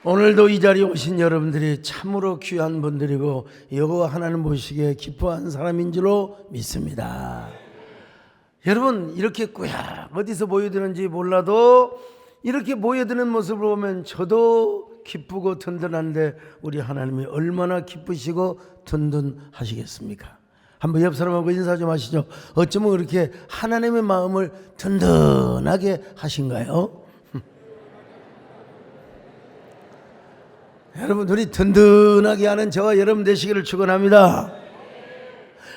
오늘도 이 자리에 오신 여러분들이 참으로 귀한 분들이고 여호와 하나님 보시기에 기뻐한 사람인 줄로 믿습니다. 여러분, 이렇게 꾸역 어디서 모여드는지 몰라도 이렇게 모여드는 모습을 보면 저도 기쁘고 든든한데 우리 하나님이 얼마나 기쁘시고 든든하시겠습니까? 한번 옆 사람하고 인사 좀 하시죠. 어쩌면 그렇게 하나님의 마음을 든든하게 하신가요? 여러분, 우리 든든하게 하는 저와 여러분 되시기를 축원합니다.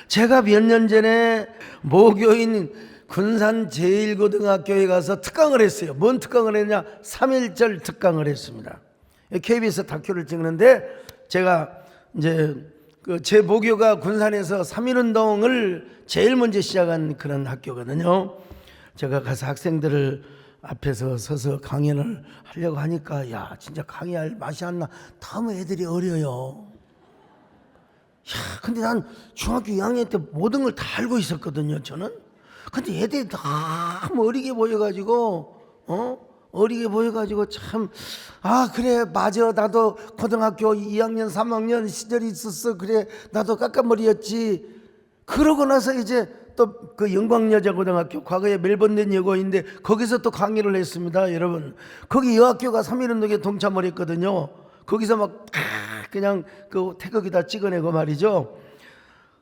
제가 몇 년 전에 모교인 군산 제1고등학교에 가서 특강을 했어요. 뭔 특강을 했냐? 3.1절 특강을 했습니다. KBS 다큐를 찍는데 제가 이제 제 모교가 군산에서 3.1운동을 제일 먼저 시작한 그런 학교거든요. 제가 가서 학생들을 앞에서 서서 강연을 하려고 하니까 야, 진짜 강의할 맛이 안 나. 너무 애들이 어려요. 야, 근데 난 중학교 2학년 때 모든 걸 다 알고 있었거든요, 저는. 근데 애들이 너무 어리게 보여가지고, 어리게 보여가지고 참, 아, 그래, 맞아. 나도 고등학교 2학년, 3학년 시절이 있었어. 그래, 나도 깎아머리였지. 그러고 나서 이제 또 그 영광여자고등학교, 과거에 멜번된 여고인데 거기서 또 강의를 했습니다. 여러분, 거기 여학교가 3.1운동에 동참을 했거든요. 거기서 막 그냥 그 태극기다 찍어내고 말이죠.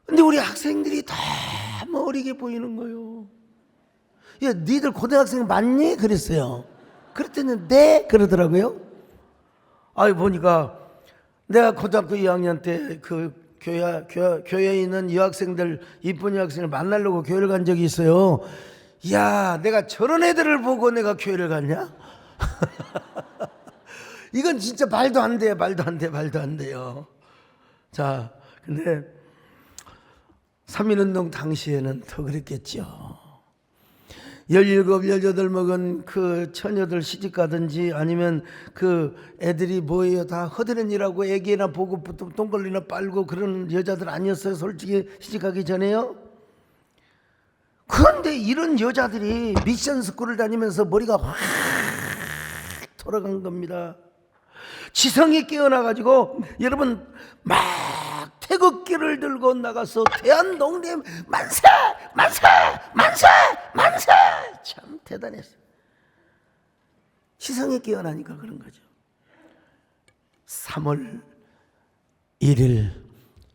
근데 우리 학생들이 너무 어리게 보이는 거예요. 야, 니들 고등학생 맞니? 그랬어요. 그랬더니 네? 그러더라고요. 아이, 보니까 내가 고등학교 2학년 때 그 교회에 있는 여학생들, 이쁜 여학생을 만나려고 교회를 간 적이 있어요. 야, 내가 저런 애들을 보고 내가 교회를 갔냐? 이건 진짜 말도 안 돼, 말도 안 돼, 말도 안 돼요. 자, 근데 3.1운동 당시에는 더 그랬겠죠. 17, 18 먹은 그 처녀들 시집 가든지 아니면 그 애들이 뭐예요? 다 허드렛이라고 애기나 보고 똥걸리나 빨고 그런 여자들 아니었어요? 솔직히 시집 가기 전에요? 그런데 이런 여자들이 미션 스쿨을 다니면서 머리가 확 돌아간 겁니다. 지성이 깨어나가지고 여러분 막 태극기를 들고 나가서 대한독립 만세! 만세! 만세! 만세! 참 대단했어요. 지성이 깨어나니까 그런 거죠. 3월 1일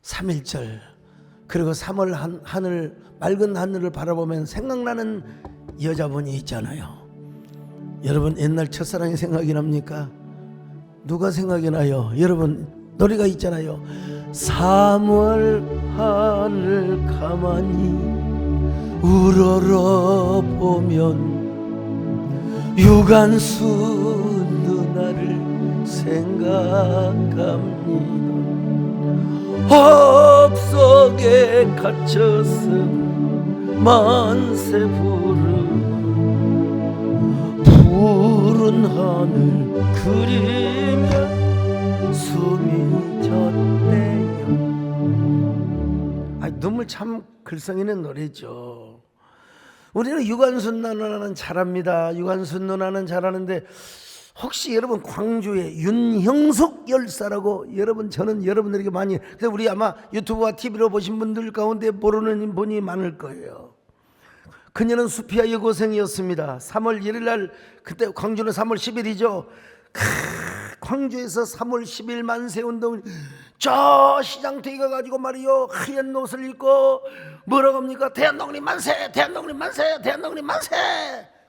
3.1절 그리고 3월 하늘, 맑은 하늘을 바라보면 생각나는 여자분이 있잖아요. 여러분, 옛날 첫사랑이 생각이 납니까? 누가 생각이 나요? 여러분, 노래가 있잖아요. 3월 하늘 가만히 우러러 보면 유관수 누나를 생각합니다. 옥석에 갇혀서 만세 부르 푸른 하늘 그리며 숨이 졌대요. 눈물 참 글썽 있는 노래죠. 우리는 유관순 누나는 잘합니다. 유관순 누나는 잘하는데 혹시 여러분 광주에 윤형숙 열사라고 저는 여러분들에게 많이, 근데 우리 아마 유튜브와 TV로 보신 분들 가운데 모르는 분이 많을 거예요. 그녀는 수피아 여고생이었습니다. 3월 1일 날, 그때 광주는 3월 10일이죠. 광주에서 3월 10일 만세운동, 저 시장터에 가가지고 말이요, 하얀 옷을 입고 뭐라고 합니까? 대한독립 만세! 대한독립 만세! 대한독립 만세!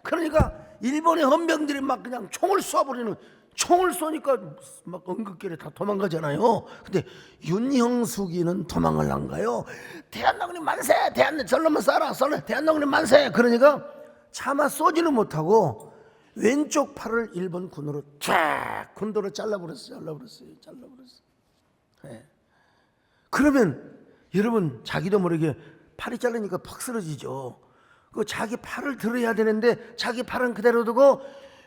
그러니까 일본의 헌병들이 막 그냥 총을 쏴버리는, 총을 쏘니까 막 응급길에 다 도망가잖아요. 근데 윤형숙이는 도망을 안 가요. 대한독립 만세! 절로만 쏴라! 대한독립 만세! 그러니까 차마 쏘지는 못하고 왼쪽 팔을 일본 군으로 쫙 군도로 잘라버렸어요. 네. 그러면 여러분, 자기도 모르게 팔이 잘리니까 팍 쓰러지죠. 그 자기 팔을 들어야 되는데 자기 팔은 그대로 두고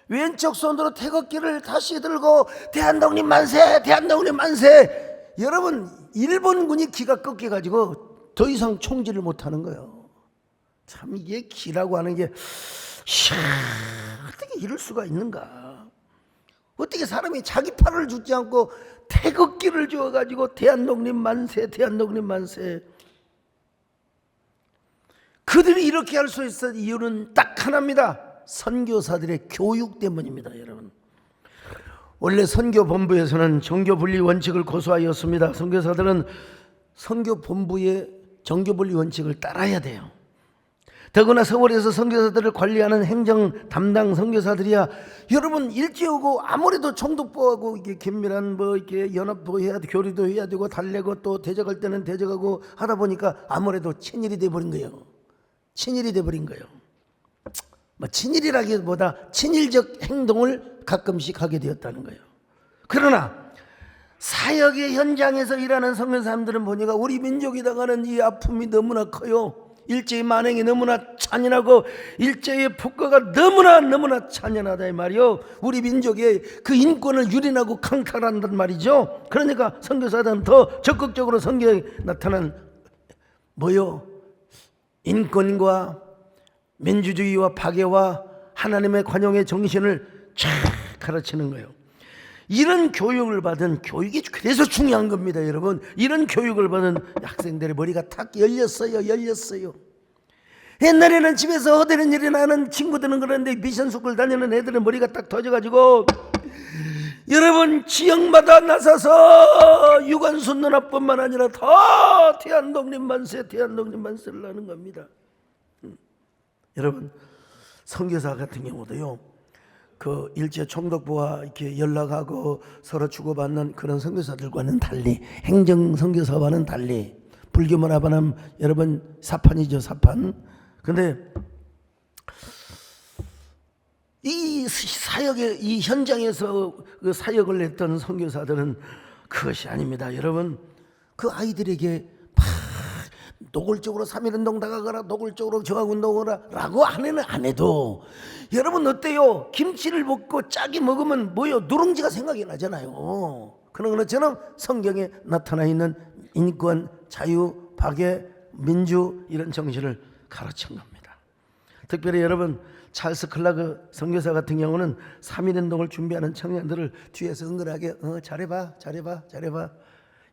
왼쪽 손으로 태극기를 다시 들고 대한독립 만세! 대한독립 만세! 여러분, 일본군이 기가 꺾여가지고 더 이상 총질을 못하는 거예요. 참, 이게 기라고 하는 게 어떻게 이럴 수가 있는가. 어떻게 사람이 자기 팔을 주지 않고 태극기를 주어가지고 대한독립 만세, 대한독립 만세. 그들이 이렇게 할 수 있는 이유는 딱 하나입니다. 선교사들의 교육 때문입니다. 여러분, 원래 선교본부에서는 정교분리 원칙을 고수하였습니다. 선교사들은 선교본부의 정교분리 원칙을 따라야 돼요. 더구나 서울에서 선교사들을 관리하는 행정 담당 선교사들이야 여러분 일찍 오고 아무래도 총독부하고 이게 긴밀한 이렇게 연합도 해야 돼, 교류도 해야 되고 달래고 또 대적할 때는 대적하고 하다 보니까 아무래도 친일이 돼버린 거예요. 친일이 돼버린 거예요. 친일이라기보다 친일적 행동을 가끔씩 하게 되었다는 거예요. 그러나 사역의 현장에서 일하는 선교사님들은 보니까 우리 민족이 당하는 이 아픔이 너무나 커요. 일제의 만행이 너무나 잔인하고 일제의 폭거가 너무나 잔인하다 이 말이요. 우리 민족의 그 인권을 유린하고 강탈한단 말이죠. 그러니까 선교사들은 더 적극적으로 선교에 나타난 인권과 민주주의와 박애와 하나님의 관용의 정신을 쫙 가르치는 거예요. 이런 교육을 받은 교육이 그래서 중요한 겁니다. 여러분, 이런 교육을 받은 학생들의 머리가 탁 열렸어요. 옛날에는 집에서 허드렛 일이 나는 친구들은 그런데 미션스쿨 다니는 애들은 머리가 딱 터져가지고 여러분 지역마다 나서서 유관순 누나뿐만 아니라 다 대한독립 만세, 대한독립 만세를 하는 겁니다. 여러분, 선교사 같은 경우도요, 그 일제 총독부와 이렇게 연락하고 서로 주고받는 그런 선교사들과는 달리, 행정 선교사와는 달리, 불교 문화반은 여러분 사판이죠, 사판. 근데 이 사역의 이 현장에서 그 사역을 했던 선교사들은 그것이 아닙니다. 여러분, 그 아이들에게 노골적으로 3.1운동 다가가라, 노골적으로 저항운동하라 라고 안 해도 여러분 어때요? 김치를 먹고 짝이 먹으면 누룽지가 생각이 나잖아요. 그런 것처럼 성경에 나타나 있는 인권, 자유, 박애, 민주 이런 정신을 가르친 겁니다. 특별히 여러분 찰스 클라그 선교사 같은 경우는 3.1운동을 준비하는 청년들을 뒤에서 은근하게 잘해봐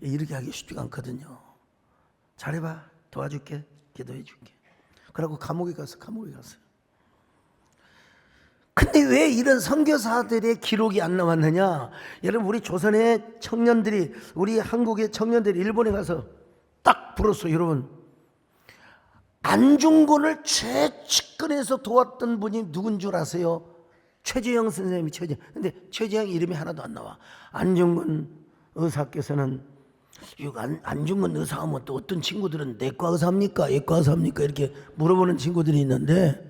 이렇게 하기 쉽지가 않거든요. 잘해봐, 도와줄게, 기도해줄게. 그러고 감옥에 갔어요. 근데 왜 이런 선교사들의 기록이 안 나왔느냐? 여러분, 우리 조선의 청년들이, 우리 한국의 청년들이 일본에 가서 딱 불었어요. 여러분, 안중근을 최측근에서 도왔던 분이 누군 줄 아세요? 최재형 선생님이 근데 최재형 이름이 하나도 안 나와. 안중근 의사께서는 안중근 의사하면 또 어떤 친구들은 내과 의사입니까? 예과 의사입니까? 이렇게 물어보는 친구들이 있는데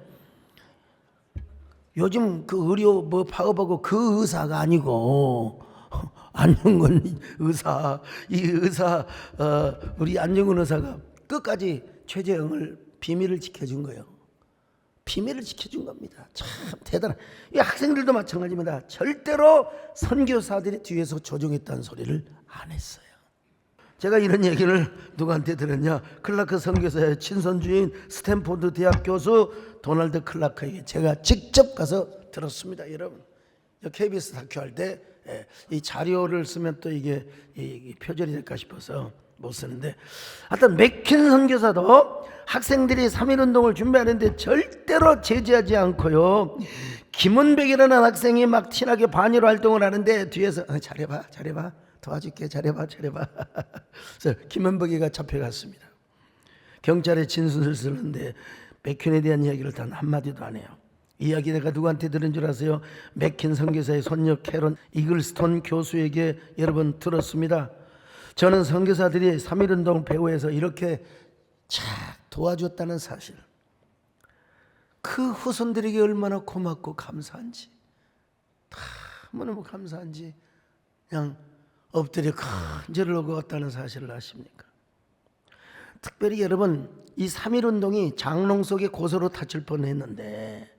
요즘 그 의료 파업하고 그 의사가 아니고 안중근 의사, 우리 안중근 의사가 끝까지 최재형을 비밀을 지켜준 거예요. 비밀을 지켜준 겁니다. 참 대단한. 이 학생들도 마찬가지입니다. 절대로 선교사들이 뒤에서 조종했다는 소리를 안 했어요. 제가 이런 얘기를 누구한테 들었냐? 클라크 선교사의 친선주인 스탠포드 대학 교수 도널드 클라크에게 제가 직접 가서 들었습니다. 여러분, KBS 다큐 할 때 이 자료를 쓰면 또 이게 표절이 될까 싶어서 못 쓰는데, 하여튼 맥킨 선교사도 학생들이 3.1운동을 준비하는데 절대로 제지하지 않고요, 김은백이라는 학생이 막 티나게 반일 활동을 하는데 뒤에서 잘해봐 도와줄게, 잘해봐 그래서 김은백이가 잡혀갔습니다. 경찰에 진술을 쓰는데 맥킨에 대한 이야기를 단 한마디도 안 해요. 이야기 내가 누구한테 들은 줄 아세요? 맥킨 선교사의 손녀 캐런 이글스톤 교수에게 여러분 들었습니다. 저는 선교사들이 3.1운동 배후에서 이렇게 착 도와줬다는 사실, 그 후손들에게 얼마나 고맙고 감사한지, 너무너무 감사한지 그냥 엎드려 큰 절을 하고 왔다는 사실을 아십니까? 특별히 여러분, 이 3.1운동이 장롱 속에 고소로 다칠 뻔했는데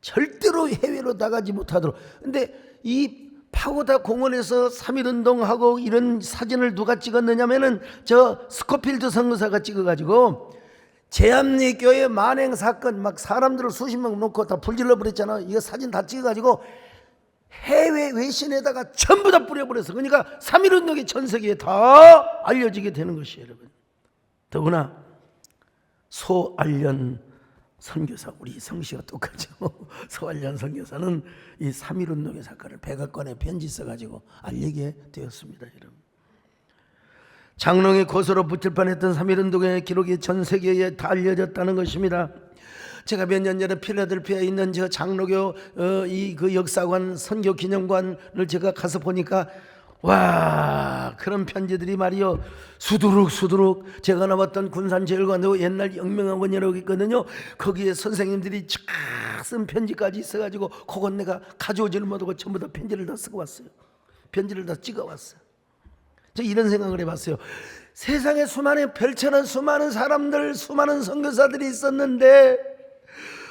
절대로 해외로 나가지 못하도록. 근데 이 파고다 공원에서 3.1운동하고 이런 사진을 누가 찍었느냐면은 저 스코필드 선교사가 찍어가지고 제암리 교회 만행 사건 막 사람들을 수십 명 놓고 다 불질러 버렸잖아. 이거 사진 다 찍어가지고 해외 외신에다가 전부 다 뿌려버려서, 그러니까 3.1운동이 전 세계에 다 알려지게 되는 것이에요, 여러분. 더구나 소알련 선교사, 우리 성씨가 똑같죠. 소알련 선교사는 이 3.1운동의 사건을 백악관에 편지 써가지고 알리게 되었습니다, 여러분. 장롱에 고소로 붙일 뻔했던 3.1운동의 기록이 전 세계에 다 알려졌다는 것입니다. 제가 몇 년 전에 필라델피아에 있는 저 장로교 그 역사관 선교 기념관을 제가 가서 보니까, 와, 그런 편지들이 말이요, 수두룩 제가 나왔던 군산제일관도 옛날 영명학원이라고 있거든요. 거기에 선생님들이 쫙 쓴 편지까지 있어가지고 그건 내가 가져오지를 못하고 전부 다 편지를 다 쓰고 왔어요. 편지를 다 찍어왔어요. 저 이런 생각을 해봤어요. 세상에 별처럼 수많은 사람들, 수많은 선교사들이 있었는데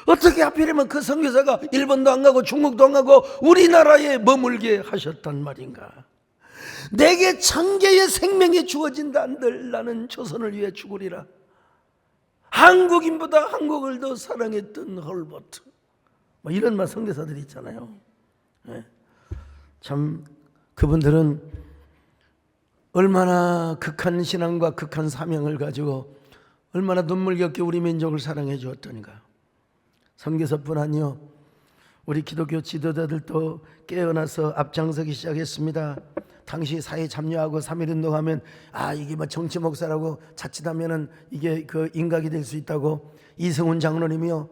어떻게 하필이면 그 선교사가 일본도 안 가고 중국도 안 가고 우리나라에 머물게 하셨단 말인가. 내게 1000개의 생명이 주어진다 한들 나는 조선을 위해 죽으리라. 한국인보다 한국을 더 사랑했던 헐버트, 뭐 이런 말 선교사들이 있잖아요. 네. 참 그분들은 얼마나 극한 신앙과 극한 사명을 가지고 얼마나 눈물겹게 우리 민족을 사랑해 주었던가. 선교사뿐 아니요, 우리 기독교 지도자들도 깨어나서 앞장서기 시작했습니다. 당시 사회 참여하고 3.1운동하면 이게 뭐 정치 목사라고 자칫하면은 이게 그 인각이 될 수 있다고 이승훈 장로님이요,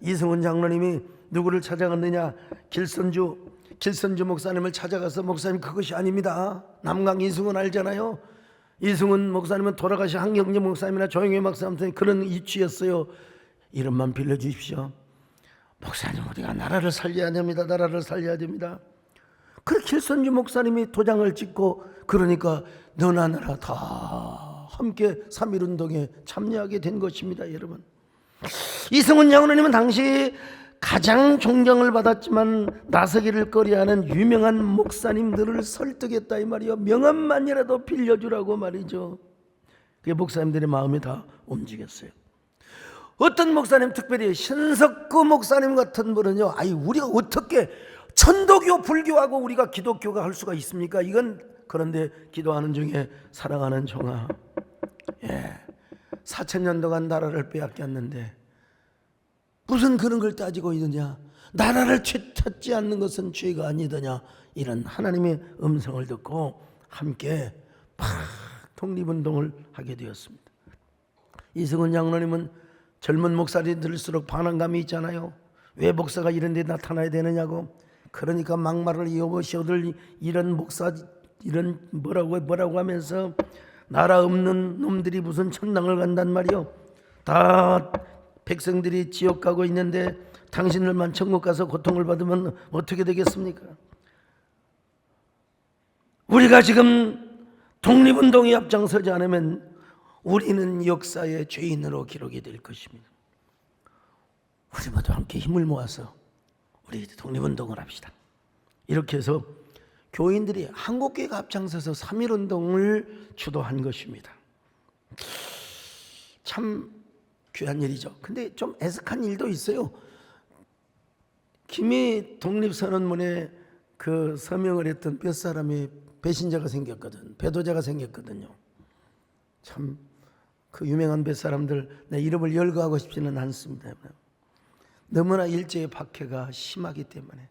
이승훈 장로님이 누구를 찾아갔느냐? 길선주 목사님을 찾아가서, 목사님 그것이 아닙니다. 남강 이승훈 알잖아요. 이승훈 목사님은 돌아가신 한경재 목사님이나 조영회 목사님 그런 위치였어요. 이름만 빌려주십시오. 목사님 우리가 나라를 살려야 됩니다. 나라를 살려야 됩니다. 그 길선주 목사님이 도장을 찍고, 그러니까 너나 나라 다 함께 3.1운동에 참여하게 된 것입니다, 여러분. 이승훈 장로님은 당시 가장 존경을 받았지만 나서기를 꺼려하는 유명한 목사님들을 설득했다 이 말이요. 명함만이라도 빌려주라고 말이죠. 그게 목사님들의 마음이 다 움직였어요. 어떤 목사님, 특별히 신석구 목사님 같은 분은요, 우리가 어떻게 천도교 불교하고 우리가 기독교가 할 수가 있습니까? 이건, 그런데 기도하는 중에 사랑하는 종아, 4000년 동안 나라를 빼앗겼는데 무슨 그런 걸 따지고 있느냐? 나라를 찾지 않는 것은 죄가 아니더냐? 이런 하나님의 음성을 듣고 함께 독립운동을 하게 되었습니다. 이승훈 장로님은 젊은 목사들이 들을수록 반항감이 있잖아요. 왜 목사가 이런 데 나타나야 되느냐고. 그러니까 막말을 이어보시오들 이런 목사 이런 뭐라고 하면서 나라 없는 놈들이 무슨 천당을 간단 말이요. 다 백성들이 지옥 가고 있는데 당신들만 천국 가서 고통을 받으면 어떻게 되겠습니까? 우리가 지금 독립운동에 앞장서지 않으면 우리는 역사의 죄인으로 기록이 될 것입니다. 우리 모두 함께 힘을 모아서 우리 독립운동을 합시다. 이렇게 해서 교인들이 한국교회가 앞장서서 3.1운동을 주도한 것입니다. 참 귀한 일이죠. 근데 좀 애석한 일도 있어요. 김해 독립선언문에 그 서명을 했던 몇 사람이 배신자가 생겼거든. 배도자가 생겼거든요. 참 그 유명한 몇 사람들 내 이름을 열거하고 싶지는 않습니다. 너무나 일제의 박해가 심하기 때문에,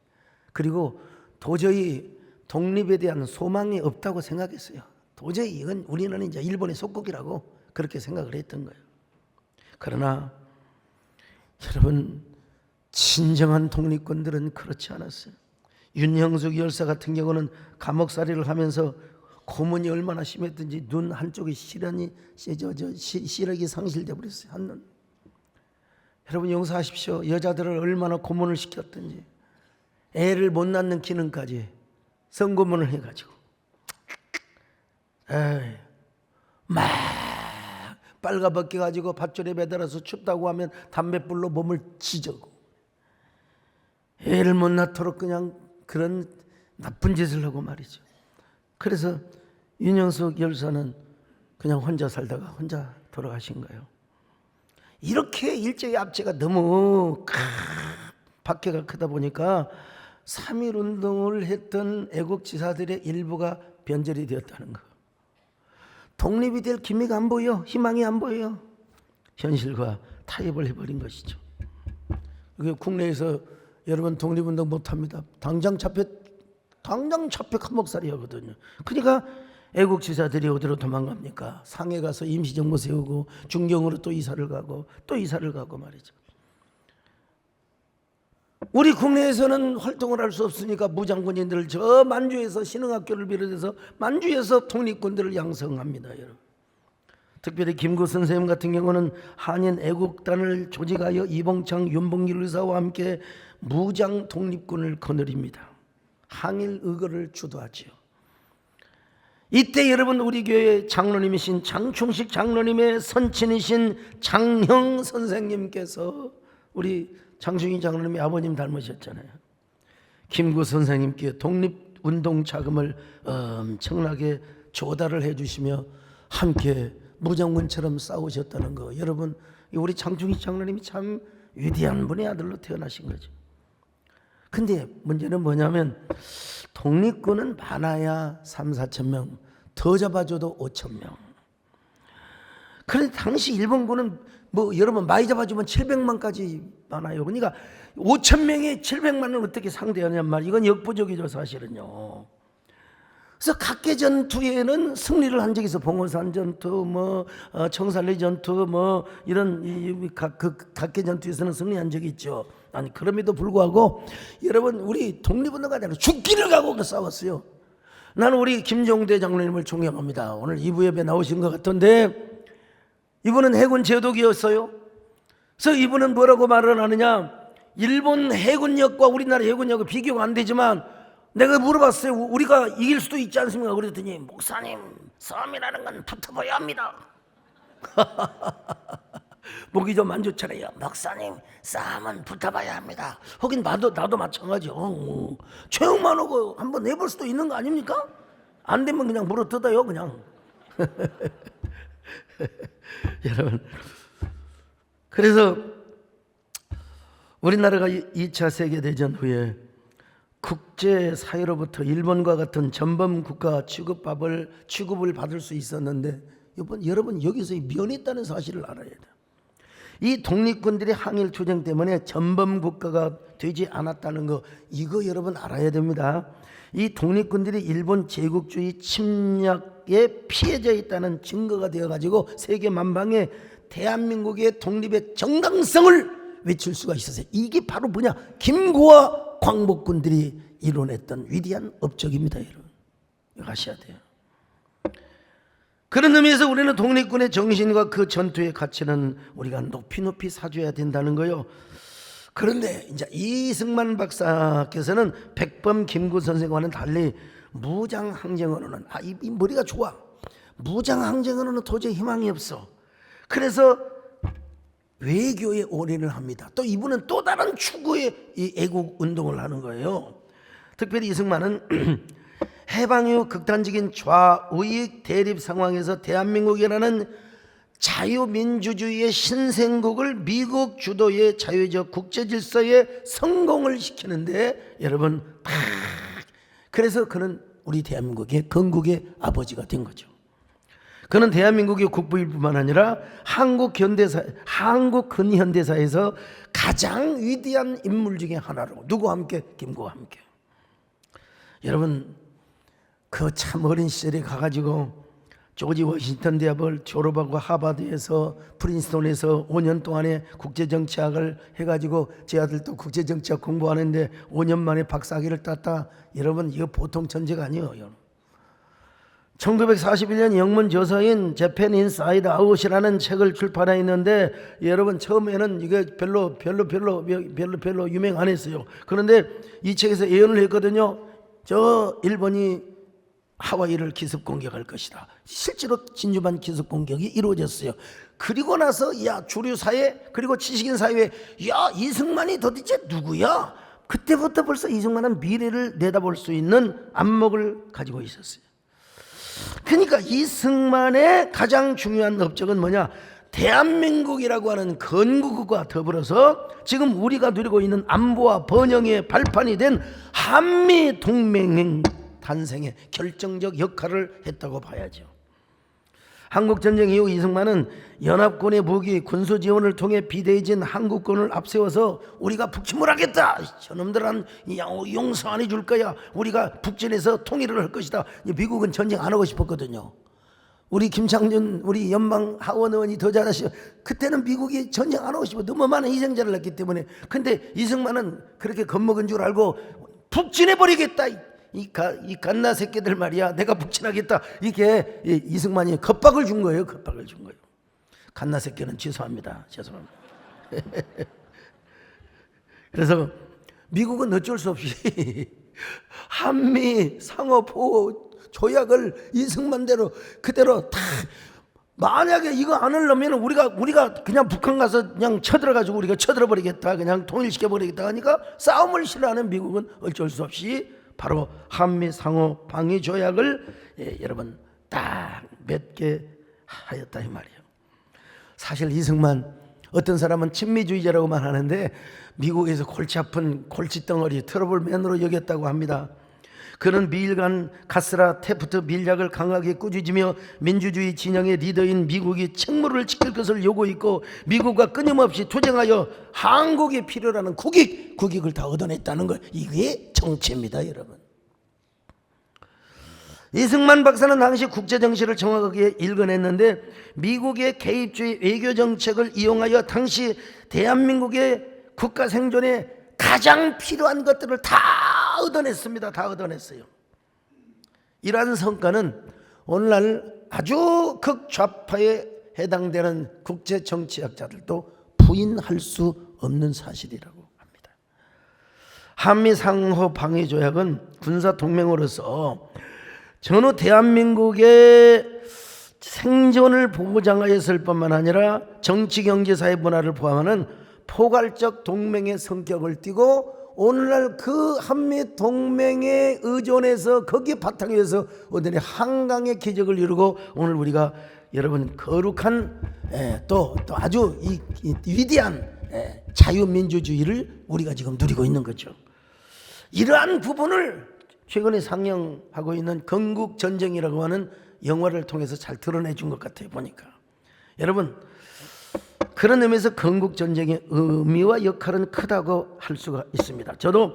그리고 도저히 독립에 대한 소망이 없다고 생각했어요. 도저히 이건 우리는 이제 일본의 속국이라고 그렇게 생각을 했던 거예요. 그러나 여러분, 진정한 독립군들은 그렇지 않았어요. 윤형숙 열사 같은 경우는 감옥살이를 하면서 고문이 얼마나 심했든지 눈 한쪽이 시력이 상실돼 버렸어요. 한눈. 여러분 용서하십시오. 여자들을 얼마나 고문을 시켰든지, 애를 못 낳는 기능까지 성고문을 해가지고 막 빨가벗겨 가지고 밧줄에 매달아서 춥다고 하면 담뱃불로 몸을 지저고, 애를 못 낳도록 그냥 그런 나쁜 짓을 하고 말이죠. 그래서 윤영숙 열사는 그냥 혼자 살다가 혼자 돌아가신 거예요. 이렇게 일제의 압제가 너무 박해가 크다 보니까 3.1운동을 했던 애국지사들의 일부가 변절이 되었다는 거. 독립이 될 기미가 안 보여. 희망이 안 보여요. 현실과 타협을 해버린 것이죠. 국내에서 여러분 독립운동 못합니다. 당장 잡혀 감옥살이 하거든요. 그러니까 애국지사들이 어디로 도망갑니까? 상해 가서 임시정부 세우고 중경으로 또 이사를 가고 또 이사를 가고 말이죠. 우리 국내에서는 활동을 할 수 없으니까 무장군인들을 저 만주에서 신흥학교를 비롯해서 만주에서 독립군들을 양성합니다. 여러분. 특별히 김구 선생님 같은 경우는 한인 애국단을 조직하여 이봉창, 윤봉길 의사와 함께 무장 독립군을 거느립니다. 항일 의거를 주도하지요. 이때 여러분 우리 교회 장로님이신 장충식 장로님의 선친이신 장형 선생님께서 우리 장충식 장로님이 아버님 닮으셨잖아요. 김구 선생님께 독립운동 자금을 엄청나게 조달을 해주시며 함께 무장군처럼 싸우셨다는 거. 여러분 우리 장충식 장로님이 참 위대한 분의 아들로 태어나신 거죠. 근데 문제는 뭐냐면 독립군은 많아야 3,4천 명, 더 잡아줘도 5천 명. 그런데 당시 일본군은 뭐 여러분 많이 잡아주면 700만까지 많아요. 그러니까 5천 명에 700만을 어떻게 상대하냔 말이에요. 이건 역부족이죠 사실은요. 그래서 각계 전투에는 승리를 한 적이 있어. 봉오산 전투, 청산리 전투, 이런 각계 전투에서는 승리한 적이 있죠. 아니 그럼에도 불구하고 여러분 우리 독립운동가들은 죽기를 각오하고 싸웠어요. 나는 우리 김종대 장로님을 존경합니다. 오늘 2부 예배 나오신 것 같은데 이분은 해군 제독이었어요. 그래서 이분은 뭐라고 말을 하느냐, 일본 해군력과 우리나라 해군력은 비교가 안 되지만 내가 물어봤어요. 우리가 이길 수도 있지 않습니까? 그랬더니 목사님 싸움이라는 건 붙어봐야 합니다. 목이 좀 안 좋잖아요. 목사님 싸움은 붙어봐야 합니다. 하긴 나도 마찬가지요. 최영만 오고 한번 해볼 수도 있는 거 아닙니까? 안 되면 그냥 물어뜯어요 그냥. 여러분 그래서 우리나라가 2차 세계대전 후에 국제사회로부터 일본과 같은 전범국가 취급을 받을 수 있었는데 여러분 여기서 면했다는 사실을 알아야 돼요. 이 독립군들의 항일 투쟁 때문에 전범국가가 되지 않았다는 거, 이거 여러분 알아야 됩니다. 이 독립군들이 일본 제국주의 침략의 피해자였다는 증거가 되어가지고 세계 만방에 대한민국의 독립의 정당성을 외칠 수가 있었어요. 이게 바로 뭐냐, 김구와 광복군들이 이뤄냈던 위대한 업적입니다. 여러분 이거 아셔야 돼요. 그런 의미에서 우리는 독립군의 정신과 그 전투의 가치는 우리가 높이 사줘야 된다는 거요. 그런데 이제 이승만 박사께서는 백범 김구 선생과는 달리 무장항쟁으로는 이 머리가 좋아. 무장항쟁으로는 도저히 희망이 없어. 그래서 외교에 올인을 합니다. 또 이분은 또 다른 추구의 이 애국 운동을 하는 거예요. 특별히 이승만은 해방 이후 극단적인 좌우익 대립 상황에서 대한민국이라는 자유민주주의의 신생국을 미국 주도의 자유적 국제질서에 성공을 시키는데 여러분 그래서 그는 우리 대한민국의 건국의 아버지가 된 거죠. 그는 대한민국의 국부일 뿐만 아니라 한국 근현대사에서 가장 위대한 인물 중에 하나로, 누구와 함께? 김구와 함께. 여러분 그 참 어린 시절에 가가지고 조지 워싱턴 대학을 졸업하고 하버드에서 프린스턴에서 5년 동안의 국제정치학을 해가지고 제 아들도 국제정치학 공부하는데 5년 만에 박사학위를 땄다. 여러분 이거 보통 천재가 아니에요. 1941년 영문 저서인 재팬 인사이드 아웃이라는 책을 출판했는데 여러분 처음에는 이게 별로 유명 안 했어요. 그런데 이 책에서 예언을 했거든요. 저 일본이 하와이를 기습 공격할 것이다. 실제로 진주만 기습 공격이 이루어졌어요. 그리고 나서 주류 사회 그리고 지식인 사회에 이승만이 도대체 누구야? 그때부터 벌써 이승만은 미래를 내다볼 수 있는 안목을 가지고 있었어요. 그러니까 이승만의 가장 중요한 업적은 뭐냐? 대한민국이라고 하는 건국과 더불어서 지금 우리가 누리고 있는 안보와 번영의 발판이 된 한미동맹 탄생에 결정적 역할을 했다고 봐야죠. 한국전쟁 이후 이승만은 연합군의 무기 군수 지원을 통해 비대해진 한국군을 앞세워서 우리가 북침을 하겠다, 저놈들은 용서 안 해줄 거야, 우리가 북진해서 통일을 할 것이다. 미국은 전쟁 안 하고 싶었거든요. 우리 김창준 우리 연방 하원 의원이 더 잘하시죠. 그때는 미국이 전쟁 안 하고 싶어, 너무 많은 희생자를 했기 때문에. 근데 이승만은 그렇게 겁먹은 줄 알고 북진해버리겠다, 이 갓나 새끼들 말이야, 내가 북진하겠다, 이게 이승만이 겁박을 준 거예요. 겁박을 준 거예요. 갓나 새끼는 죄송합니다. 그래서 미국은 어쩔 수 없이 한미 상호 보호 조약을 이승만대로 그대로 다, 만약에 이거 안 하려면 우리가 그냥 북한 가서 그냥 쳐들어가지고 우리가 쳐들어버리겠다, 그냥 통일시켜버리겠다 하니까 싸움을 싫어하는 미국은 어쩔 수 없이 바로 한미 상호 방위 조약을 여러분 딱 몇 개 하였다 이 말이에요. 사실 이승만, 어떤 사람은 친미주의자라고만 하는데 미국에서 골치 아픈 골칫덩어리 트러블맨으로 여겼다고 합니다. 그는 미일 간 카스라 태프트 밀약을 강하게 꾸짖으며 민주주의 진영의 리더인 미국이 책무를 지킬 것을 요구했고, 미국과 끊임없이 투쟁하여 한국에 필요라는 국익을 다 얻어냈다는 것, 이게 정치입니다 여러분. 이승만 박사는 당시 국제정치를 정확하게 읽어냈는데 미국의 개입주의 외교정책을 이용하여 당시 대한민국의 국가 생존에 가장 필요한 것들을 다 얻어냈습니다. 다 얻어냈어요. 이러한 성과는 오늘날 아주 극좌파에 해당되는 국제정치학자들도 부인할 수 없는 사실이라고 합니다. 한미상호 방위조약은 군사동맹으로서 전후 대한민국의 생존을 보장하였을 뿐만 아니라 정치, 경제, 사회 문화를 포함하는 포괄적 동맹의 성격을 띠고 오늘날 그 한미 동맹에 의존해서 거기에 바탕에서 오늘의 한강의 기적을 이루고 오늘 우리가 여러분 거룩한 또 아주 이 위대한 자유민주주의를 우리가 지금 누리고 있는 거죠. 이러한 부분을 최근에 상영하고 있는 건국전쟁이라고 하는 영화를 통해서 잘 드러내 준 것 같아요 보니까. 여러분, 그런 의미에서 건국전쟁의 의미와 역할은 크다고 할 수가 있습니다. 저도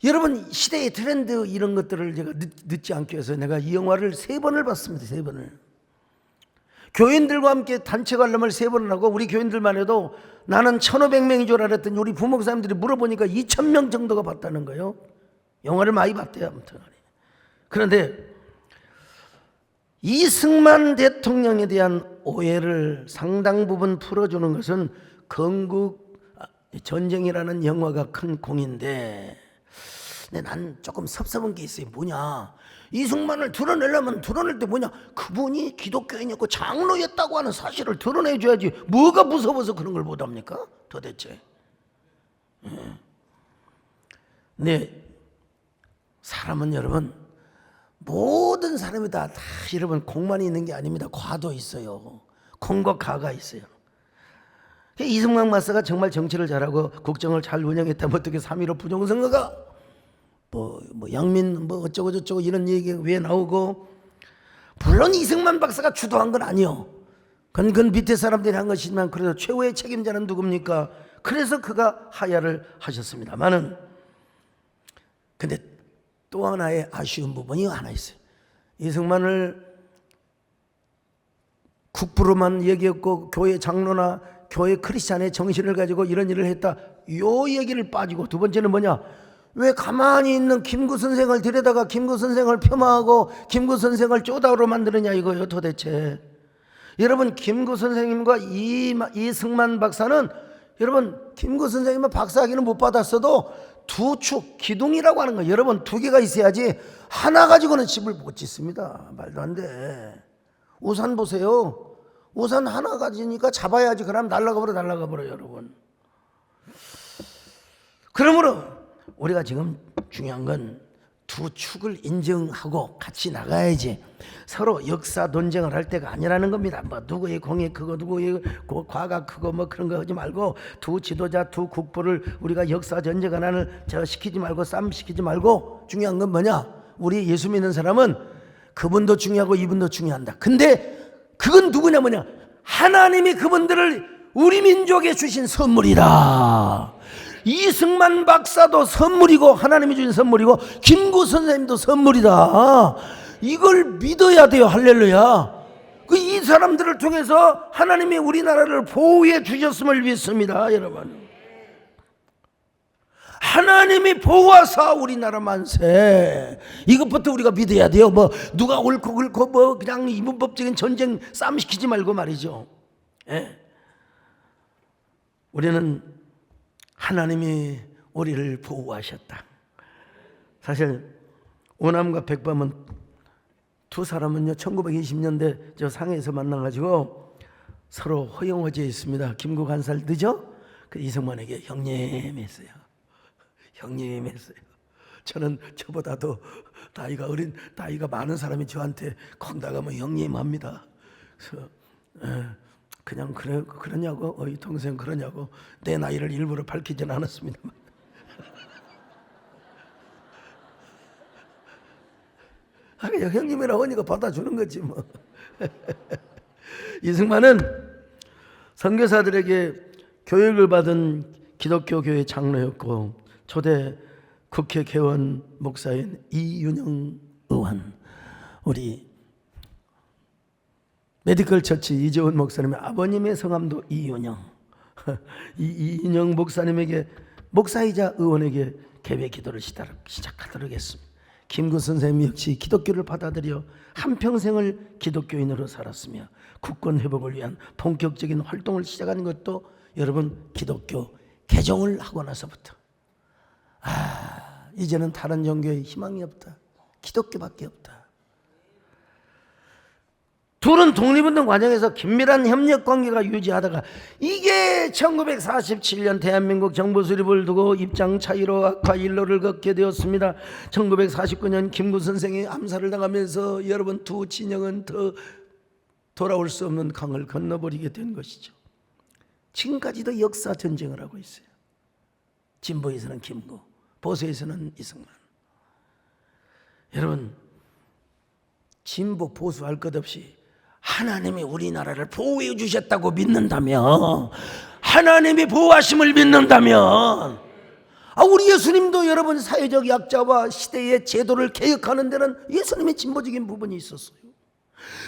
여러분 시대의 트렌드 이런 것들을 제가 늦지 않기 위해서 내가 이 영화를 3번을 봤습니다. 3번을. 교인들과 함께 단체 관람을 3번을 하고, 우리 교인들만 해도 나는 1,500명인 줄 알았더니 우리 부목사님들이 물어보니까 2,000명 정도가 봤다는 거예요. 영화를 많이 봤대요. 아무튼. 그런데 이승만 대통령에 대한 오해를 상당 부분 풀어주는 것은 건국 전쟁이라는 영화가 큰 공인데, 근데 난 조금 섭섭한 게 있어요. 뭐냐, 이승만을 드러내려면 드러낼 때 뭐냐, 그분이 기독교인이었고 장로였다고 하는 사실을 드러내줘야지 뭐가 무서워서 그런 걸 못합니까 도대체. 네, 사람은 여러분, 모든 사람이 다 여러분 공만이 있는 게 아닙니다. 과도 있어요. 공과 가가 있어요. 이승만 박사가 정말 정치를 잘하고 국정을 잘 운영했다면 어떻게 3.15 부정선거가 뭐 양민 뭐 어쩌고 저쩌고 이런 얘기가 왜 나오고, 물론 이승만 박사가 주도한 건 아니요. 그건 밑에 사람들이 한 것이지만 그래도 최후의 책임자는 누굽니까? 그래서 그가 하야를 하셨습니다만은, 근데 또 하나의 아쉬운 부분이 하나 있어요. 이승만을 국부로만 얘기했고 교회 장로나 교회 크리스찬의 정신을 가지고 이런 일을 했다, 요 얘기를 빠지고, 두 번째는 뭐냐, 왜 가만히 있는 김구 선생을 데려다가 김구 선생을 폄하하고 김구 선생을 쪼다로 만드느냐 이거예요 도대체. 여러분, 김구 선생님과 이승만 박사는, 여러분 김구 선생님은 박사학위는 못 받았어도 두 축 기둥이라고 하는 거, 여러분 2개가 있어야지 하나 가지고는 집을 못 짓습니다. 말도 안 돼. 우산 보세요. 우산 하나 가지니까 잡아야지. 그럼 날아가 버려 여러분. 그러므로 우리가 지금 중요한 건 두 축을 인정하고 같이 나가야지. 서로 역사 논쟁을 할 때가 아니라는 겁니다. 뭐 누구의 공이 크고 누구의 과가 크고 뭐 그런 거 하지 말고, 두 지도자, 두 국부를 우리가 역사 전쟁 하나를 시키지 말고, 싸움 시키지 말고, 중요한 건 뭐냐? 우리 예수 믿는 사람은 그분도 중요하고 이분도 중요한다. 근데 그건 누구냐 뭐냐? 하나님이 그분들을 우리 민족에 주신 선물이다. 이승만 박사도 선물이고 하나님이 주신 선물이고 김구 선생님도 선물이다. 이걸 믿어야 돼요. 할렐루야. 이 사람들을 통해서 하나님이 우리나라를 보호해 주셨음을 믿습니다. 여러분, 하나님이 보호하사 우리나라 만세, 이것부터 우리가 믿어야 돼요. 뭐 누가 옳고 그렇고 뭐 그냥 이분법적인 전쟁 싸움 시키지 말고 말이죠. 예? 우리는 하나님이 우리를 보호하셨다. 사실 오남과 백범은 두 사람은요 1920년대 저 상해에서 만나가지고 서로 허영어지에 있습니다. 김구 한 살 늦어? 그 이승만에게 형님 했어요. 형님 했어요. 저는 저보다도 나이가 어린, 나이가 많은 사람이 저한테 건다가면 형님 합니다. 그래서 그냥 그러냐고, 어이 동생 그러냐고, 내 나이를 일부러 밝히지는 않았습니다. 그냥 형님이라고 하니까 받아주는 거지 뭐. 이승만은 선교사들에게 교육을 받은 기독교 교회 장로였고, 초대 국회 개원 목사인 이윤영 의원, 우리 메디컬 처치 이재원 목사님의 아버님의 성함도 이윤영. 이윤영 목사님에게, 목사이자 의원에게 개회 기도를 시작하도록 했습니다. 김구 선생님 역시 기독교를 받아들여 한평생을 기독교인으로 살았으며 국권 회복을 위한 본격적인 활동을 시작한 것도 여러분 기독교 개종을 하고 나서부터, 이제는 다른 종교에 희망이 없다. 기독교밖에 없다. 둘은 독립운동 과정에서 긴밀한 협력 관계가 유지하다가 이게 1947년 대한민국 정부 수립을 두고 입장 차이로 악화 일로를 걷게 되었습니다. 1949년 김구 선생이 암살을 당하면서 여러분 두 진영은 더 돌아올 수 없는 강을 건너버리게 된 것이죠. 지금까지도 역사 전쟁을 하고 있어요. 진보에서는 김구, 보수에서는 이승만. 여러분, 진보 보수 할 것 없이 하나님이 우리나라를 보호해 주셨다고 믿는다면, 하나님이 보호하심을 믿는다면, 우리 예수님도 여러분 사회적 약자와 시대의 제도를 개혁하는 데는 예수님의 진보적인 부분이 있었어요.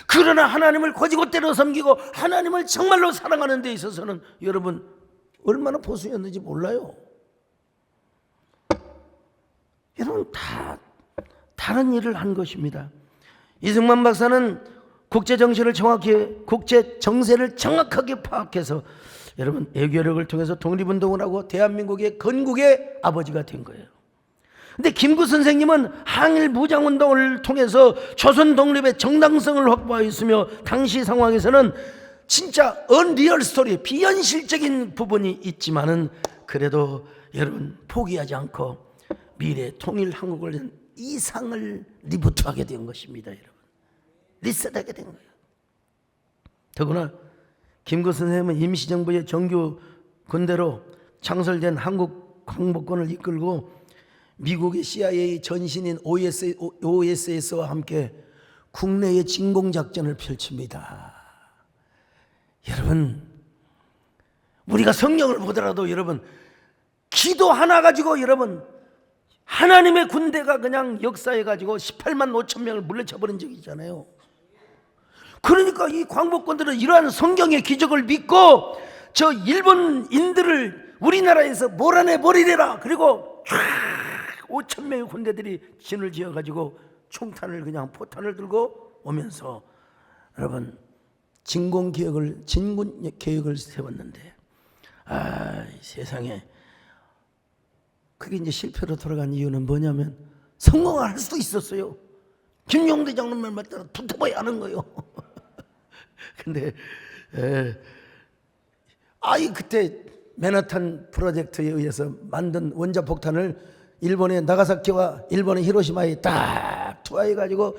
그러나 하나님을 거지것대로 섬기고 하나님을 정말로 사랑하는 데 있어서는 여러분 얼마나 보수였는지 몰라요. 여러분 다 다른 일을 한 것입니다. 이승만 박사는 국제 정세를 정확하게 파악해서 여러분 애교력을 통해서 독립운동을 하고 대한민국의 건국의 아버지가 된 거예요. 근데 김구 선생님은 항일 무장운동을 통해서 조선 독립의 정당성을 확보하였으며 당시 상황에서는 진짜 언리얼 스토리, 비현실적인 부분이 있지만은 그래도 여러분 포기하지 않고 미래 통일 한국을 위한 이상을 리부트하게 된 것입니다. 여러분 리셋하게 된 거예요. 더구나 김구 선생님은 임시정부의 정규 군대로 창설된 한국 광복군을 이끌고 미국의 CIA 전신인 OSS와 함께 국내의 진공작전을 펼칩니다. 여러분 우리가 성경을 보더라도 여러분 기도 하나 가지고 여러분 하나님의 군대가 그냥 역사해가지고 18만 5천 명을 물리쳐버린 적이 있잖아요. 그러니까 이 광복군들은 이러한 성경의 기적을 믿고 저 일본인들을 우리나라에서 몰아내버리래라. 그리고 5천 명의 군대들이 진을 지어가지고 총탄을 그냥 포탄을 들고 오면서 여러분 진군 계획을 세웠는데 세상에 그게 이제 실패로 돌아간 이유는 뭐냐면 성공할 수도 있었어요. 김용대 장로님 말 따라 붙어봐야 하는 거예요. 근데 그때 맨하탄 프로젝트에 의해서 만든 원자폭탄을 일본의 나가사키와 일본의 히로시마에 딱 투하해가지고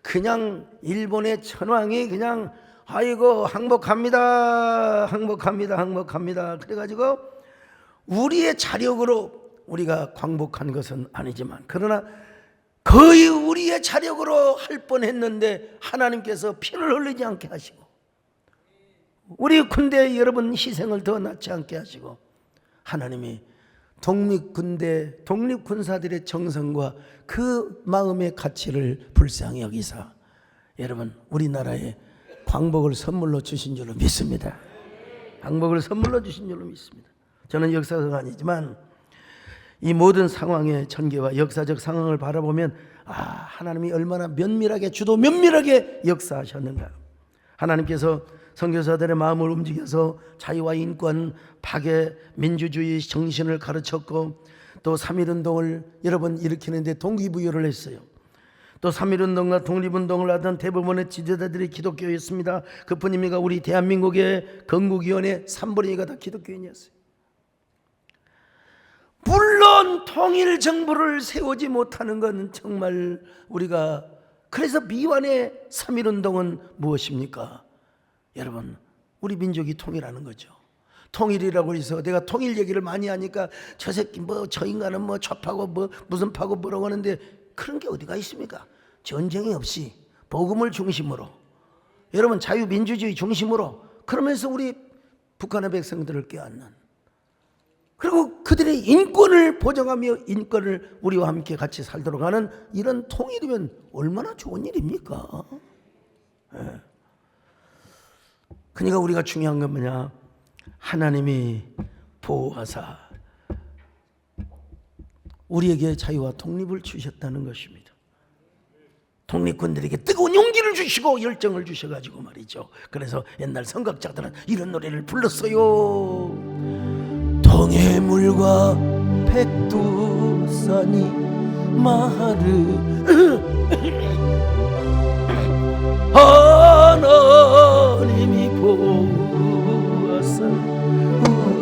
그냥 일본의 천황이 그냥 아이고 항복합니다 항복합니다 항복합니다 그래가지고 우리의 자력으로 우리가 광복한 것은 아니지만 그러나 거의 우리의 자력으로 할 뻔했는데 하나님께서 피를 흘리지 않게 하시고 우리 군대 여러분 희생을 더 낳지 않게 하시고 하나님이 독립군대 독립군사들의 정성과 그 마음의 가치를 불쌍히 여기사 여러분 우리나라에 광복을 선물로 주신 줄로 믿습니다. 광복을 선물로 주신 줄로 믿습니다. 저는 역사가 아니지만 이 모든 상황의 전개와 역사적 상황을 바라보면 하나님이 얼마나 면밀하게 주도 면밀하게 역사하셨는가. 하나님께서 선교사들의 마음을 움직여서 자유와 인권, 파괴, 민주주의 정신을 가르쳤고 또 3.1운동을 여러분 일으키는데 동기부여를 했어요. 또 3.1운동과 독립운동을 하던 대부분의 지도자들이 기독교였습니다. 그뿐입니까? 우리 대한민국의 건국위원회 3분의 2가 다 기독교인이었어요. 물론 통일정부를 세우지 못하는 건 정말 우리가 그래서 미완의 3.1운동은 무엇입니까? 여러분 우리 민족이 통일하는 거죠. 통일이라고 해서 내가 통일 얘기를 많이 하니까 저 새끼 저 인간은 좌파고 무슨 파고 뭐라고 하는데 그런 게 어디가 있습니까? 전쟁이 없이 복음을 중심으로 여러분 자유민주주의 중심으로 그러면서 우리 북한의 백성들을 껴안는 그리고 그들의 인권을 보장하며 인권을 우리와 함께 같이 살도록 하는 이런 통일이면 얼마나 좋은 일입니까? 네. 그러니까 우리가 중요한 건 뭐냐? 하나님이 보호하사 우리에게 자유와 독립을 주셨다는 것입니다. 독립군들에게 뜨거운 용기를 주시고 열정을 주셔가지고 말이죠. 그래서 옛날 선각자들은 이런 노래를 불렀어요. 동해물과 백두산이 마르 하나님이 보호하사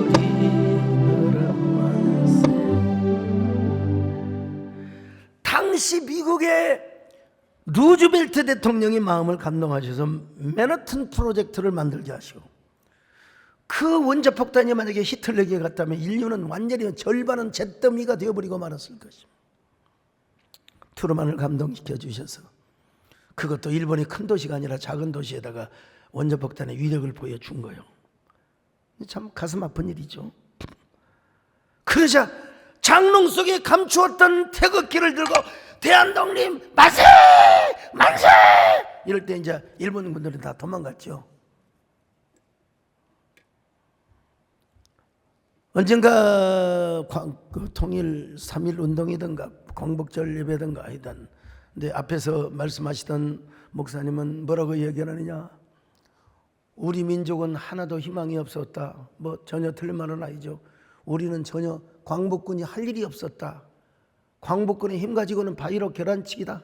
우리나라 만세. 당시 미국의 루즈벨트 대통령이 마음을 감동하셔서 맨하튼 프로젝트를 만들게 하시고 그 원자폭탄이 만약에 히틀러에게 갔다면 인류는 완전히 절반은 잿더미가 되어버리고 말았을 것입니다. 트루만을 감동시켜 주셔서 그것도 일본이 큰 도시가 아니라 작은 도시에다가 원자폭탄의 위력을 보여준 거예요. 참 가슴 아픈 일이죠. 그러자 장롱 속에 감추었던 태극기를 들고 대한독립 만세! 만세! 이럴 때 이제 일본 군들은 다 도망갔죠. 언젠가 통일 3.1 운동이든가 광복절 예배든가 하여튼 근데 앞에서 말씀하시던 목사님은 뭐라고 얘기하느냐? 우리 민족은 하나도 희망이 없었다. 전혀 틀린 말은 아니죠. 우리는 전혀 광복군이 할 일이 없었다. 광복군의 힘 가지고는 바위로 계란치기다.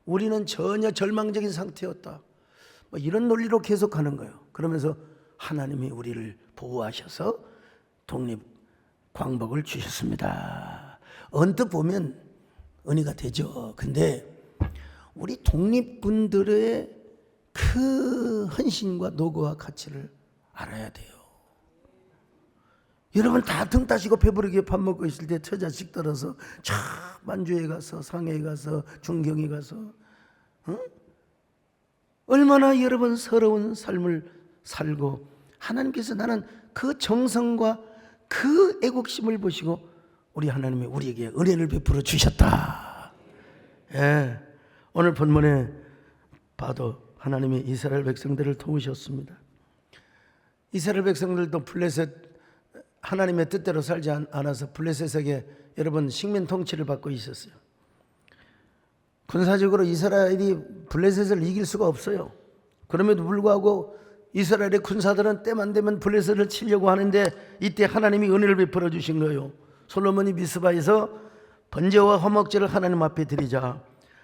우리는 전혀 절망적인 상태였다. 이런 논리로 계속하는 거예요. 그러면서 하나님이 우리를 보호하셔서 독립 광복을 주셨습니다. 언뜻 보면 은혜가 되죠. 근데 우리 독립군들의 그 헌신과 노고와 가치를 알아야 돼요. 여러분 다 등 따시고 배부르게 밥 먹고 있을 때 저 자식 들어서 저 만주에 가서 상해에 가서 중경에 가서 얼마나 여러분 서러운 삶을 살고 하나님께서 나는 그 정성과 그 애국심을 보시고 우리 하나님이 우리에게 은혜를 베풀어 주셨다. 예, 오늘 본문에 봐도 하나님이 이스라엘 백성들을 도우셨습니다. 이스라엘 백성들도 블레셋 하나님의 뜻대로 살지 않아서 블레셋에게 여러분 식민 통치를 받고 있었어요. 군사적으로 이스라엘이 블레셋을 이길 수가 없어요. 그럼에도 불구하고 이스라엘의 군사들은 때만 되면 블레셋을 치려고 하는데 이때 하나님이 은혜를 베풀어 주신 거예요. 솔로몬이 미스바에서 번제와 화목제를 하나님 앞에 드리자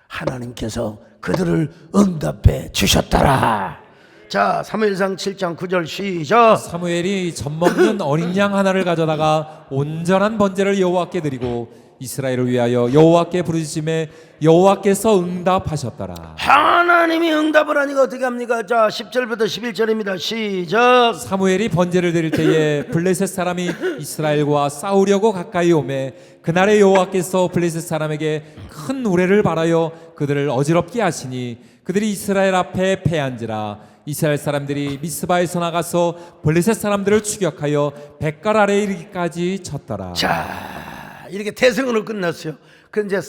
하나님께서 그들을 응답해 주셨더라. 자, 사무엘상 7장 9절 시작. 사무엘이 젖먹는 어린 양 하나를 가져다가 온전한 번제를 여호와께 드리고 이스라엘을 위하여 여호와께 부르짖음에 여호와께서 응답하셨더라. 하나님이 응답을 하니까 어떻게 합니까? 자, 10절부터 11절입니다. 시작. 사무엘이 번제를 드릴 때에 블레셋 사람이 이스라엘과 싸우려고 가까이 오매 그날에 여호와께서 블레셋 사람에게 큰 우레를 발하여 그들을 어지럽게 하시니 그들이 이스라엘 앞에 패한지라. 이스라엘 사람들이 미스바에서 나가서 블레셋 사람들을 추격하여 백갈 아래에 이르기까지 쳤더라. 자, 이렇게 대승으로 끝났어요. 그 이제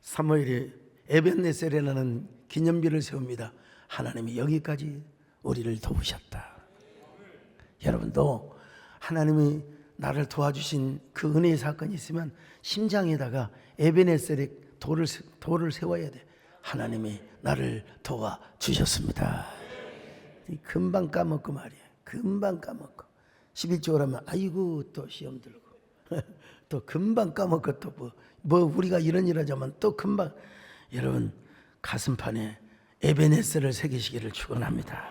사무엘이 에벤네셀이라는 기념비를 세웁니다. 하나님이 여기까지 우리를 도우셨다. 여러분도 하나님이 나를 도와주신 그 은혜의 사건이 있으면 심장에다가 에벤네셀의 돌을 세워야 돼. 하나님이 나를 도와주셨습니다. 금방 까먹고 말이야. 금방 까먹고 11조를 하면 아이고 또 시험 들고 또 금방 까먹고 또 뭐 우리가 이런 일 하자면 또 금방. 여러분 가슴판에 에베네셀을 새기시기를 축원합니다.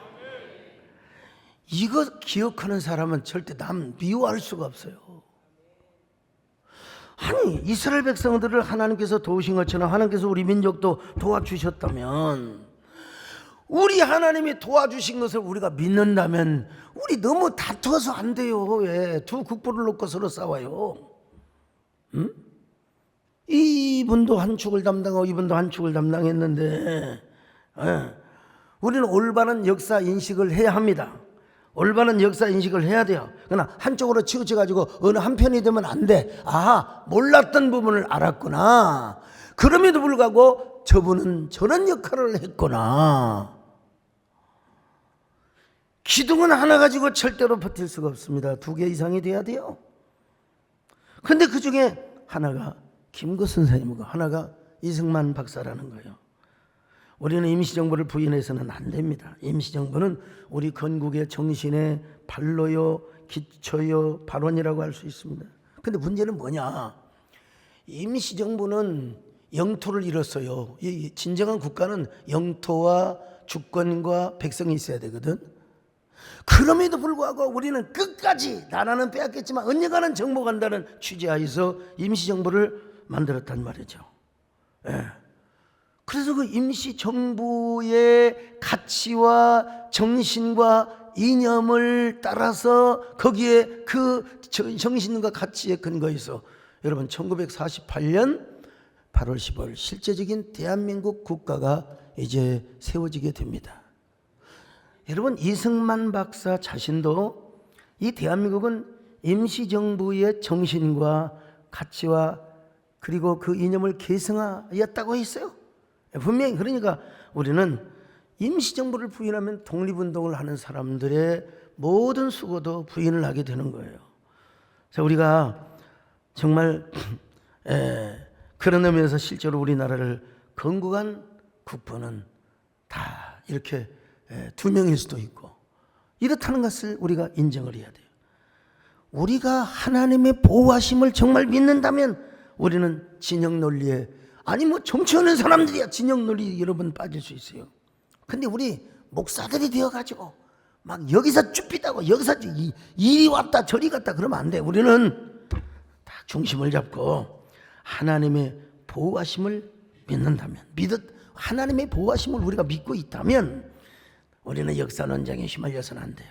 이거 기억하는 사람은 절대 남 미워할 수가 없어요. 아니 이스라엘 백성들을 하나님께서 도우신 것처럼 하나님께서 우리 민족도 도와주셨다면, 우리 하나님이 도와주신 것을 우리가 믿는다면 우리 너무 다투어서 안 돼요. 왜 두 국부를 놓고 서로 싸워요? 응? 이분도 한 축을 담당하고 이분도 한 축을 담당했는데, 우리는 올바른 역사 인식을 해야 합니다. 올바른 역사 인식을 해야 돼요. 그러나 한쪽으로 치우쳐가지고 어느 한편이 되면 안 돼. 아, 몰랐던 부분을 알았구나. 그럼에도 불구하고 저분은 저런 역할을 했구나. 기둥은 하나 가지고 절대로 버틸 수가 없습니다. 2개 이상이 돼야 돼요. 근데 그 중에 하나가 김구 선생님이고 하나가 이승만 박사라는 거예요. 우리는 임시정부를 부인해서는 안 됩니다. 임시정부는 우리 건국의 정신의 발로요, 기초요, 발원이라고 할 수 있습니다. 근데 문제는 뭐냐? 임시정부는 영토를 잃었어요. 이 진정한 국가는 영토와 주권과 백성이 있어야 되거든. 그럼에도 불구하고 우리는 끝까지, 나라는 빼앗겼지만 언젠가는 정복한다는 취지하에서 임시정부를 만들었단 말이죠. 예. 그래서 그 임시정부의 가치와 정신과 이념을 따라서 거기에 그 정신과 가치에 근거해서 여러분 1948년 8월 15일 실제적인 대한민국 국가가 이제 세워지게 됩니다. 여러분 이승만 박사 자신도 이 대한민국은 임시정부의 정신과 가치와 그리고 그 이념을 계승하였다고 했어요. 분명히. 그러니까 우리는 임시정부를 부인하면 독립운동을 하는 사람들의 모든 수고도 부인을 하게 되는 거예요. 자, 우리가 정말 그런 의미에서 실제로 우리나라를 건국한 국부는 다 이렇게 2명일 수도 있고 이렇다는 것을 우리가 인정을 해야 돼요. 우리가 하나님의 보호하심을 정말 믿는다면 우리는 진영 논리에, 아니 뭐 정치하는 사람들이야 진영 논리 여러분 빠질 수 있어요. 근데 우리 목사들이 되어가지고 막 여기서 쭈삐다고 여기서 이리 왔다 저리 갔다 그러면 안 돼. 우리는 딱 중심을 잡고 하나님의 보호하심을 믿는다면, 하나님의 보호하심을 우리가 믿고 있다면 우리는 역사 논쟁에 휘말려서는 안 돼요.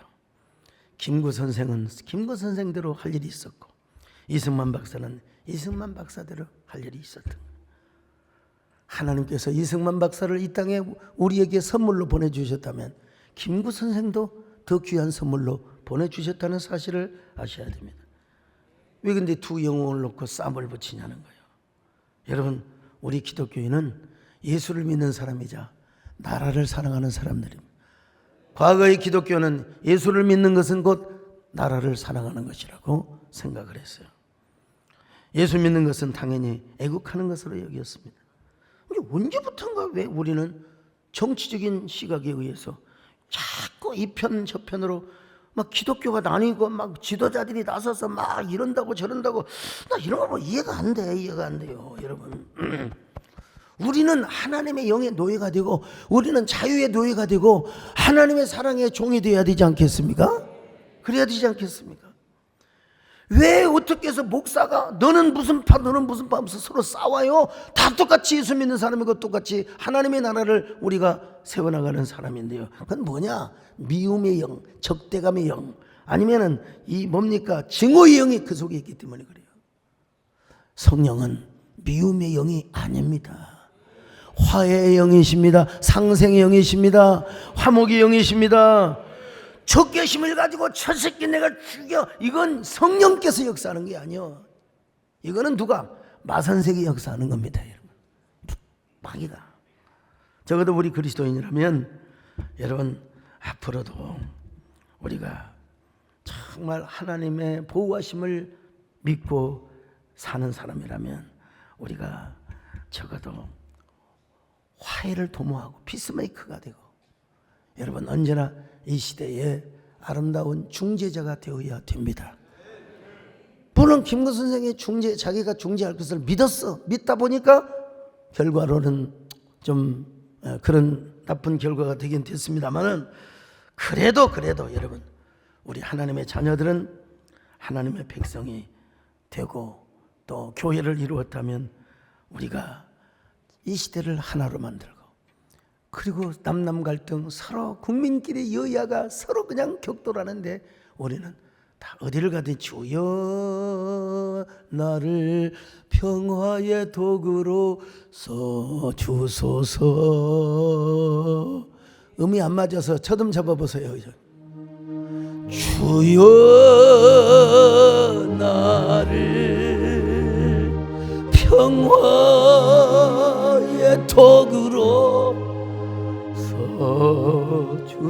김구 선생은 김구 선생대로 할 일이 있었고 이승만 박사는 이승만 박사대로 할 일이 있었던 거예요. 하나님께서 이승만 박사를 이 땅에 우리에게 선물로 보내주셨다면 김구 선생도 더 귀한 선물로 보내주셨다는 사실을 아셔야 됩니다. 왜 근데 두 영혼을 놓고 쌈을 붙이냐는 거예요. 여러분 우리 기독교인은 예수를 믿는 사람이자 나라를 사랑하는 사람들입니다. 과거의 기독교는 예수를 믿는 것은 곧 나라를 사랑하는 것이라고 생각을 했어요. 예수 믿는 것은 당연히 애국하는 것으로 여겼습니다. 언제부턴가 왜 우리는 정치적인 시각에 의해서 자꾸 이편 저편으로 막 기독교가 나뉘고 막 지도자들이 나서서 막 이런다고 저런다고, 나 이런 거 뭐 이해가 안 돼. 이해가 안 돼요 여러분. 우리는 하나님의 영의 노예가 되고 우리는 자유의 노예가 되고 하나님의 사랑의 종이 되어야 되지 않겠습니까? 그래야 되지 않겠습니까? 왜 어떻게 해서 목사가 너는 무슨 파 너는 무슨 파 하면서 서로 싸워요? 다 똑같이 예수 믿는 사람이고 똑같이 하나님의 나라를 우리가 세워나가는 사람인데요. 그건 뭐냐? 미움의 영, 적대감의 영, 아니면은 이 뭡니까? 증오의 영이 그 속에 있기 때문에 그래요. 성령은 미움의 영이 아닙니다. 화해의 영이십니다. 상생의 영이십니다. 화목의 영이십니다. 적개심을 가지고 저 새끼 내가 죽여, 이건 성령께서 역사하는 게 아니요. 이거는 누가? 마산색이 역사하는 겁니다, 여러분. 마귀가. 적어도 우리 그리스도인이라면 여러분 앞으로도 우리가 정말 하나님의 보호하심을 믿고 사는 사람이라면 우리가 적어도 화해를 도모하고 피스메이커가 되고, 여러분 언제나 이 시대에 아름다운 중재자가 되어야 됩니다. 물론 김구 선생의 자기가 중재할 것을 믿다 보니까 결과로는 좀 그런 나쁜 결과가 되긴 됐습니다만은, 그래도 여러분 우리 하나님의 자녀들은 하나님의 백성이 되고 또 교회를 이루었다면 우리가 이 시대를 하나로 만들고, 그리고 남남 갈등 서로 국민끼리 여야가 서로 그냥 격돌하는데 우리는 다 어디를 가든 주여 나를 평화의 도구로 써주소서. 음이 안 맞아서 저좀 잡아보세요. 주여 나를 평화의 도구로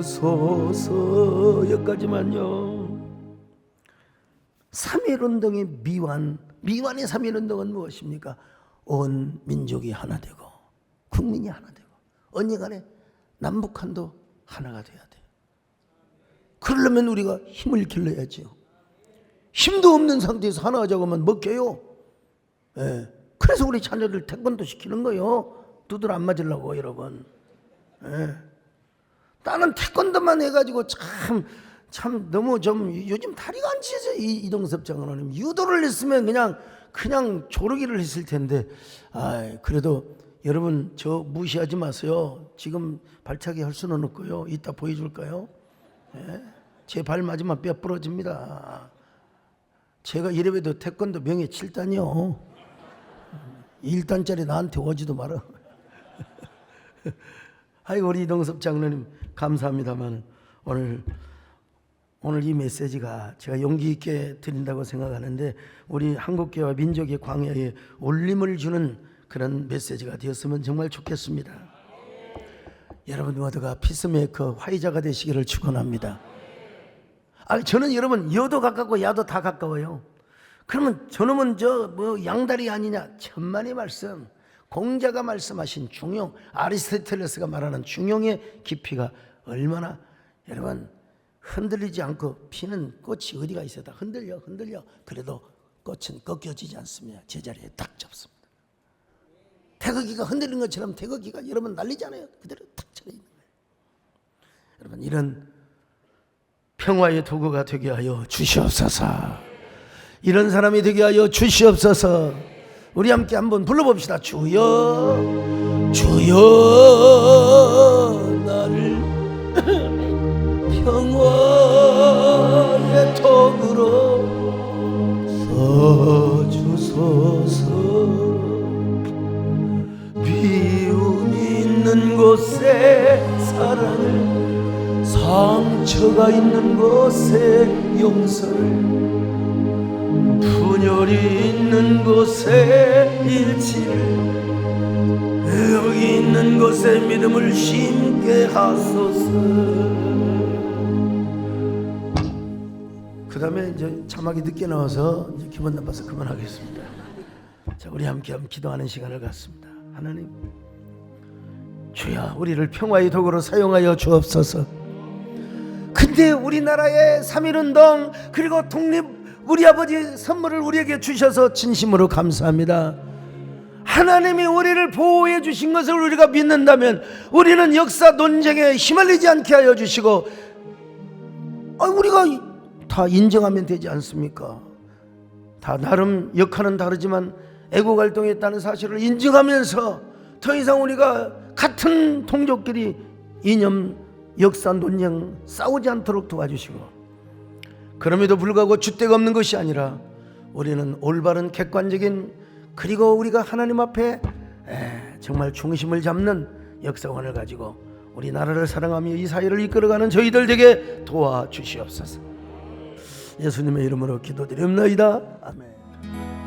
써주소서. 여기까지만요. 3.1운동의 미완의 3.1운동은 무엇입니까? 온 민족이 하나 되고 국민이 하나 되고 언젠간에 남북한도 하나가 돼야 돼요. 그러려면 우리가 힘을 길러야죠. 힘도 없는 상태에서 하나 하자고 하면 먹혀요. 예. 그래서 우리 자녀들 태권도 시키는 거예요. 두들 안 맞으려고, 여러분. 예. 나는 태권도만 해가지고 참 너무 좀 요즘 다리가 안 찢어져. 이동섭 장로님 유도를 했으면 그냥 조르기를 했을 텐데, 그래도 여러분 저 무시하지 마세요. 지금 발차기 할 수는 없고요. 이따 보여줄까요? 예? 제 발 맞으면 뼈 부러집니다. 제가 이래봬도 태권도 명예 7단이요 1단짜리 나한테 오지도 마라. 아이고 우리 이동섭 장로님 감사합니다만 오늘 이 메시지가 제가 용기 있게 드린다고 생각하는데 우리 한국교회와 민족의 광야에 울림을 주는 그런 메시지가 되었으면 정말 좋겠습니다. 여러분 모두가 피스메이커 화이자가 되시기를 축원합니다. 저는 여러분 여도 가깝고 야도 다 가까워요. 그러면 저놈은 양다리 아니냐? 천만의 말씀, 공자가 말씀하신 중용, 아리스토텔레스가 말하는 중용의 깊이가 얼마나, 여러분 흔들리지 않고 피는 꽃이 어디가 있어도 흔들려 그래도 꽃은 꺾여지지 않습니다. 제자리에 딱 잡습니다. 태극기가 흔들리는 것처럼 태극기가 여러분 날리잖아요. 그대로 탁 쳐져 있는 거예요. 여러분 이런 평화의 도구가 되게 하여 주시옵소서. 이런 사람이 되게 하여 주시옵소서. 우리 함께 한번 불러봅시다. 주여 나를 평화의 도구로 써주소서. 미움이 있는 곳에 사랑을, 상처가 있는 곳에 용서를, 분열이 있는 곳에 일치를, 여기 있는 곳에 믿음을 심게 하소서. 그 다음에 이제 자막이 늦게 나와서 이제 기분 나빠서 그만하겠습니다. 자, 우리 함께 기도하는 시간을 갖습니다. 하나님, 주여 우리를 평화의 도구로 사용하여 주옵소서. 근데 우리나라의 3.1운동 그리고 독립, 우리 아버지 선물을 우리에게 주셔서 진심으로 감사합니다. 하나님이 우리를 보호해 주신 것을 우리가 믿는다면 우리는 역사 논쟁에 휘말리지 않게 하여 주시고, 우리가 다 인정하면 되지 않습니까? 다 나름 역할은 다르지만 애국 활동했다는 사실을 인정하면서 더 이상 우리가 같은 동족끼리 이념, 역사, 논쟁 싸우지 않도록 도와주시고, 그럼에도 불구하고 줏대가 없는 것이 아니라 우리는 올바른 객관적인, 그리고 우리가 하나님 앞에 정말 중심을 잡는 역사관을 가지고 우리 나라를 사랑하며 이 사회를 이끌어가는 저희들 되게 도와주시옵소서. 예수님의 이름으로 기도드립니다. 아멘.